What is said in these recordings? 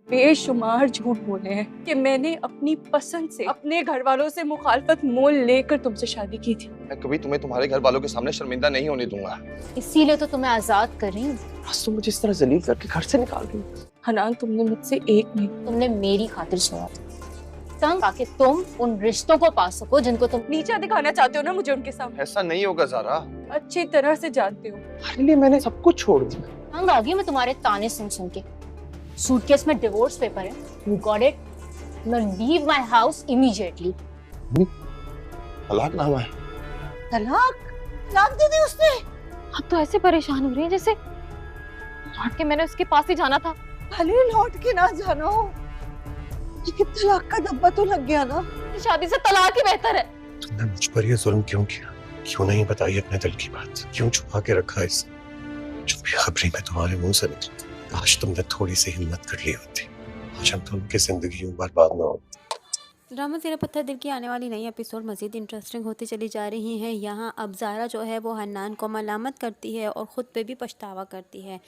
बेशुमार झूठ बोले हैं कि मैंने अपनी पसंद से अपने घर वालों से मुखालफत मोल लेकर तुमसे शादी की थी। मैं कभी तुम्हें तुम्हारे घर वालों के सामने शर्मिंदा नहीं होने दूंगा। इसीलिए तो तुम्हें आजाद कर रही हूँ। आज तुम मुझे इस तरह जलील करके घर से निकाल रही हो। हनान, तुमने मुझसे एक नहीं, तुमने मेरी खातिर छोड़ा था तंग ताकि तुम उन रिश्तों को पा सको जिनको तुम नीचा दिखाना चाहते हो ना मुझे उनके सामने। ऐसा नहीं होगा ज़ारा। अच्छी तरह से जानते हो। तुम्हारे लिए मैंने सब कुछ छोड़ दिया। तंग आ गई मैं तुम्हारे ताने सुन सुन के। सूटकेस में डिवोर्स पेपर है, you got it? Now leave my house immediately. तलाकनामा है। तलाक दे दी उसने। अब तो ऐसे परेशान हो रही है जैसे लौट के मैंने उसके पास ही जाना था। भले लौट के ना जाना हो, लेकिन तलाक का धब्बा तो लग गया ना। शादी से तलाक ही बेहतर है। तुमने मुझ पर ये जुल्म क्यों किया? क्यों नहीं बताई अपने दिल की बात? क्यों छुपा के रखा इसे? जो बेखबरी में तुम्हारे मुंह से निकली थी। काश तुमने थोड़ी सी हिम्मत कर ली होती, आज हम दोनों की जिंदगी बर्बाद ना हो। ड्रामा ज़रा पत्थर दिल की आने वाली नई एपिसोड मज़ीद इंटरेस्टिंग होती चली जा रही हैं। यहाँ अब ज़ारा जो है वो हन्नान को मलामत करती है और ख़ुद पे भी पछतावा करती है,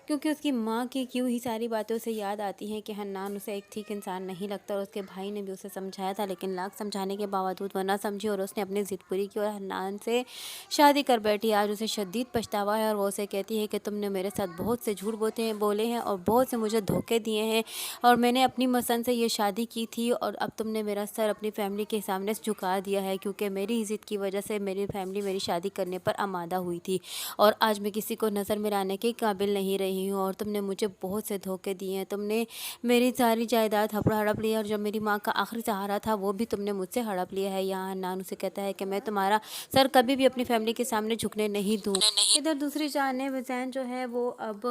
क्योंकि उसकी माँ की क्यों ही सारी बातें उसे याद आती हैं कि हन्नान उसे एक ठीक इंसान नहीं लगता। और उसके भाई ने भी उसे समझाया था, लेकिन लाख समझाने के बावजूद वो ना समझी और उसने अपनी ज़िद पूरी की और हन्नान से शादी कर बैठी। आज उसे शदीद पछतावा है और वो उसे कहती है कि तुमने मेरे साथ बहुत से झूठ बोले हैं और बहुत से मुझे धोखे दिए हैं, और मैंने अपनी मसंद से ये शादी की थी और अब तुमने मेरा सर अपनी फैमिली के सामने झुका दिया है, क्योंकि मेरी इज़्ज़त की वजह से मेरी फैमिली मेरी शादी करने पर आमादा हुई थी और आज मैं किसी को नज़र मिलाने के काबिल नहीं रही हूँ। और तुमने मुझे बहुत से धोखे दिए हैं, तुमने मेरी सारी जायदाद हड़प लिया और जो मेरी माँ का आखिरी सहारा था वो भी तुमने मुझसे हड़प लिया है। यहाँ हन्नान उसे कहता है कि मैं तुम्हारा सर कभी भी अपनी फैमिली के सामने झुकने नहीं दूँ। इधर दूसरी जानिब ज़ैन जो है वो अब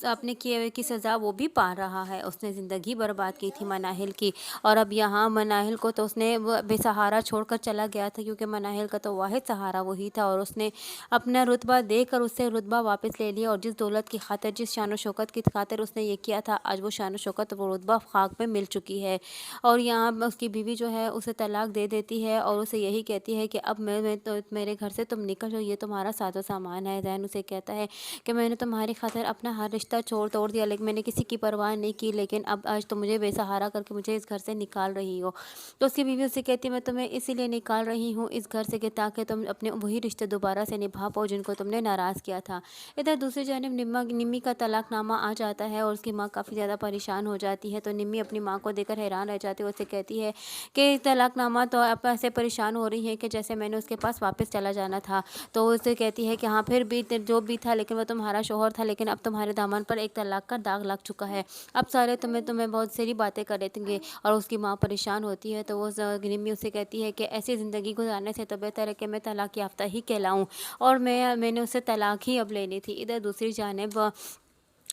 अपने किए हुए की सज़ा वो भी पा रहा है। उसने ज़िंदगी बर्बाद की थी मनाहिल की, और अब यहाँ मनाहिल को तो उसने बेसहारा छोड़कर चला गया था, क्योंकि मनाहिल का तो वाहिद सहारा वही था और उसने अपना रुतबा देकर उससे रुतबा वापस ले लिया। और जिस दौलत की खातिर, जिस शान शौकत की खातिर उसने ये किया था, आज वो शान शौकत वो रुतबा खाक में मिल चुकी है। और यहाँ उसकी बीवी जो है उसे तलाक दे देती है और उसे यही कहती है कि अब मैं तो मेरे घर से तुम निकल जाओ, ये तुम्हारा साजो सामान है। ज़ैन उसे कहता है कि मैंने तुम्हारी खातिर अपना हर रिश्ता तोड़ दिया, लेकिन मैंने किसी की परवाह नहीं की, लेकिन अब आज तुम मुझे बेसहारा करके मुझे इस घर से निकाल रही हो। तो उसकी बीवी उससे कहती है मैं तुम्हें इसीलिए निकाल रही हूँ इस घर से कि ताकि तुम अपने वही रिश्ते दोबारा से निभा पाओ जिनको तुमने नाराज़ किया था। इधर दूसरी जानिब निम्मी का तलाकनामा आ जाता है और उसकी माँ काफ़ी ज़्यादा परेशान हो जाती है। तो निम्मी अपनी माँ को देखकर हैरान रह जाती है। उससे कहती है कि तलाकनामा तो आप ऐसे परेशान हो रही है कि जैसे मैंने उसके पास वापस चला जाना था। तो उससे कहती है कि हाँ फिर भी जो भी था, लेकिन वह तुम्हारा शोहर था, लेकिन अब तुम्हारे दामन पर एक तलाक का दाग लग चुका है, अब सारे तुम्हें बहुत सारी बातें कर देंगे। और उसकी माँ परेशान होती है। तो वो निम्मी उससे कहती है कि ऐसी ज़िंदगी गुजारने से तो बेहतर है कि मैं तलाक याफ्ता ही कहलाऊँ, और मैंने उससे तलाक ही अब लेनी थी। इधर दूसरी जानिब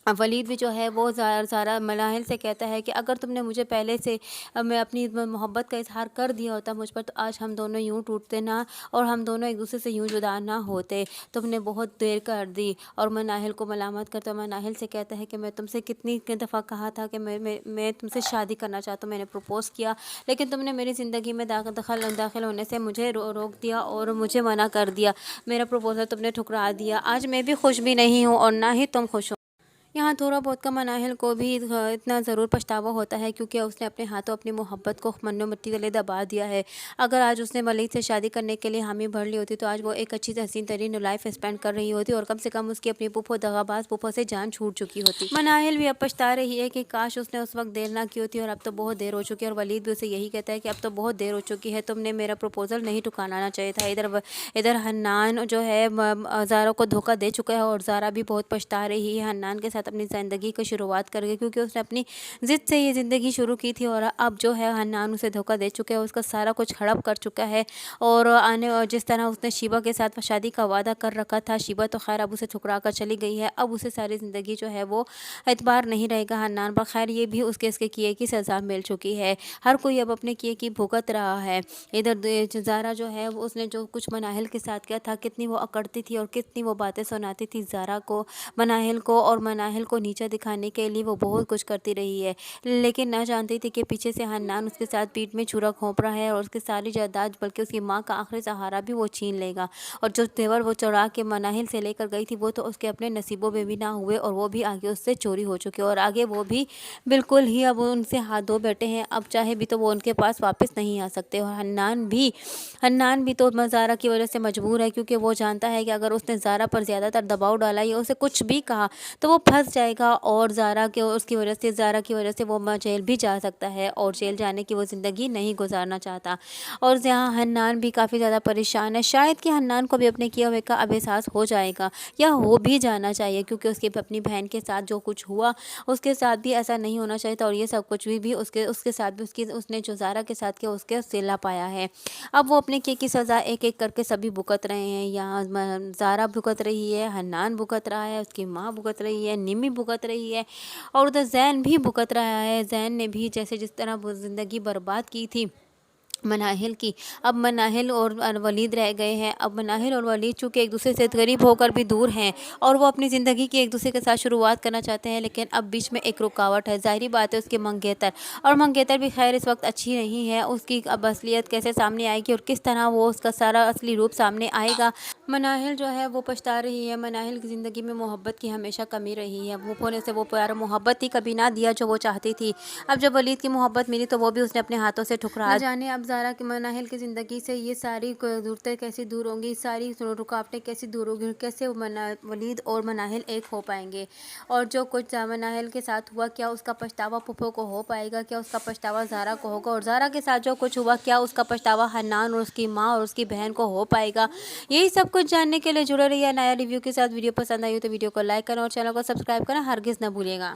वलीद भी जो है वो ज़ारा मनाहिल से कहता है कि अगर तुमने मुझे पहले से मैं अपनी मोहब्बत का इजहार कर दिया होता मुझ पर, तो आज हम दोनों यूँ टूटते ना और हम दोनों एक दूसरे से यूँ जुदा ना होते। तुमने बहुत देर कर दी। और मनाहिल को मलामत करता है। मनाहिल से कहता है कि मैं तुमसे कितनी दफ़ा कहा था कि मैं तुमसे शादी करना चाहता हूँ, मैंने प्रपोज़ किया, लेकिन तुमने मेरी ज़िंदगी में दाखिल होने से मुझे रोक दिया और मुझे मना कर दिया। मेरा प्रपोज़ल तुमने ठुकरा दिया। आज मैं भी खुश भी नहीं हूँ और ना ही तुम खुश हो। यहाँ थोड़ा बहुत का मनाहिल को भी इतना ज़रूर पछतावा होता है, क्योंकि उसने अपने हाथों अपनी मोहब्बत को मन्नो मिट्टी तले दबा दिया है। अगर आज उसने वलीद से शादी करने के लिए हामी भर ली होती तो आज वो एक अच्छी से हसीन तरीन लाइफ स्पेंड कर रही होती और कम से कम उसकी अपनी पुप्पो दगाबाज पुप्पो से जान छूट चुकी होती। मनाहिल भी अब पछता रही है कि काश उसने उस वक्त देर ना की होती, और अब तो बहुत देर हो चुकी है। और वलीद भी उसे यही कहता है कि अब तो बहुत देर हो चुकी है, तुमने मेरा प्रपोज़ल नहीं ठुकाना चाहिए था। इधर हन्नान जो है ज़ारा को धोखा दे चुका है और ज़ारा भी बहुत पछता रही है हन्नान के साथ अपनी ज़िंदगी की शुरुआत करके, क्योंकि उसने अपनी ज़िद से ये ज़िंदगी शुरू की थी और अब जो है हन्नान उसे धोखा दे चुका है, उसका सारा कुछ हड़प कर चुका है। और जिस तरह उसने शिबा के साथ शादी का वादा कर रखा था, शिबा तो खैर अब उसे ठुकरा कर चली गई है। अब उसे सारी ज़िंदगी जो है वो एतबार नहीं रहेगा हन्नान पर। खैर ये भी उसके किए की सज़ा मिल चुकी है। हर कोई अब अपने किए की भुगत रहा है। इधर ज़ारा जो है वो उसने जो कुछ मनाहिल के साथ किया था, कितनी वो अकड़ती थी और कितनी वो बातें सुनाती थी ज़ारा को, मनाहिल को, और मनाहिल मनाहिल को नीचा दिखाने के लिए वो बहुत कुछ करती रही है, लेकिन ना जानती थी कि पीछे से हन्नान उसके साथ पीठ में छुरा घोंप रहा है और उसकी सारी जायदाद बल्कि उसकी माँ का आखिरी सहारा भी वो छीन लेगा। और जो तेवर वो चुरा के मनाहिल से लेकर गई थी वो तो उसके अपने नसीबों में भी ना हुए और वो भी आगे उससे चोरी हो चुके और आगे वो भी बिल्कुल ही अब उनसे हाथ धो बैठे हैं। अब चाहे भी तो वो उनके पास वापस नहीं आ सकते। और हन्नान भी तो ज़ारा की वजह से मजबूर है, क्योंकि वो जानता है कि अगर उसने ज़ारा पर ज़्यादातर दबाव डाला या उसे कुछ भी कहा तो वो फंस जाएगा और ज़ारा की वजह से वो जेल भी जा सकता है और जेल जाने की वो ज़िंदगी नहीं गुजारना चाहता। और यहाँ हन्नान भी काफ़ी ज़्यादा परेशान है। शायद कि हन्नान को भी अपने किए हुए का अब एहसास हो जाएगा या हो भी जाना चाहिए, क्योंकि उसकी अपनी बहन के साथ जो कुछ हुआ उसके साथ भी ऐसा नहीं होना चाहिए था और ये सब कुछ भी उसके साथ भी उसने जो ज़ारा के साथ किया उसके सिला पाया है। अब वो अपने किए की सज़ा एक एक करके सभी भुगत रहे हैं। यहाँ ज़ारा भुगत रही है, हन्नान भुगत रहा है, उसकी माँ भुगत रही है, निमी भुगत रही है और उधर जैन भी भुगत रहा है। जैन ने भी जैसे जिस तरह वो ज़िंदगी बर्बाद की थी मनाहिल की, अब मनाहिल और वलीद रह गए हैं। अब मनाहिल और वलीद चूँकि एक दूसरे से करीब होकर भी दूर हैं और वो अपनी ज़िंदगी की एक दूसरे के साथ शुरुआत करना चाहते हैं, लेकिन अब बीच में एक रुकावट है। ज़ाहिरी बात है उसकी मंगेतर, और मंगेतर भी खैर इस वक्त अच्छी नहीं है। उसकी अब असलियत कैसे सामने आएगी और किस तरह वो उसका सारा असली रूप सामने आएगा। मनाहिल जो है वो पछता रही है। मनाहिल की ज़िंदगी में मोहब्बत की हमेशा कमी रही है। वो होने से वो प्यार मोहब्बत ही कभी ना दिया जो वो चाहती थी। अब जब वलीद की मोहब्बत मिली तो वो भी उसने अपने हाथों से ठुकरा। जाने अब ज़ारा की मनाहिल की ज़िंदगी से ये सारी ज़रूरतें कैसी दूर होंगी, सारी रुकावटें कैसी दूर होंगी, कैसे वलीद और मनाहिल एक हो पाएंगे। और जो कुछ मनाहिल के साथ हुआ क्या उसका पछतावा पुप्पो को हो पाएगा, क्या उसका पछतावा ज़ारा को होगा, और ज़ारा के साथ जो कुछ हुआ क्या उसका पछतावा हन्नान और उसकी माँ और उसकी बहन को हो पाएगा। यही सब कुछ जानने के लिए जुड़े रहिए नया रिव्यू के साथ। वीडियो पसंद आई हो तो वीडियो को लाइक करना और चैनल को सब्सक्राइब करना हरगिज़ न भूलिएगा।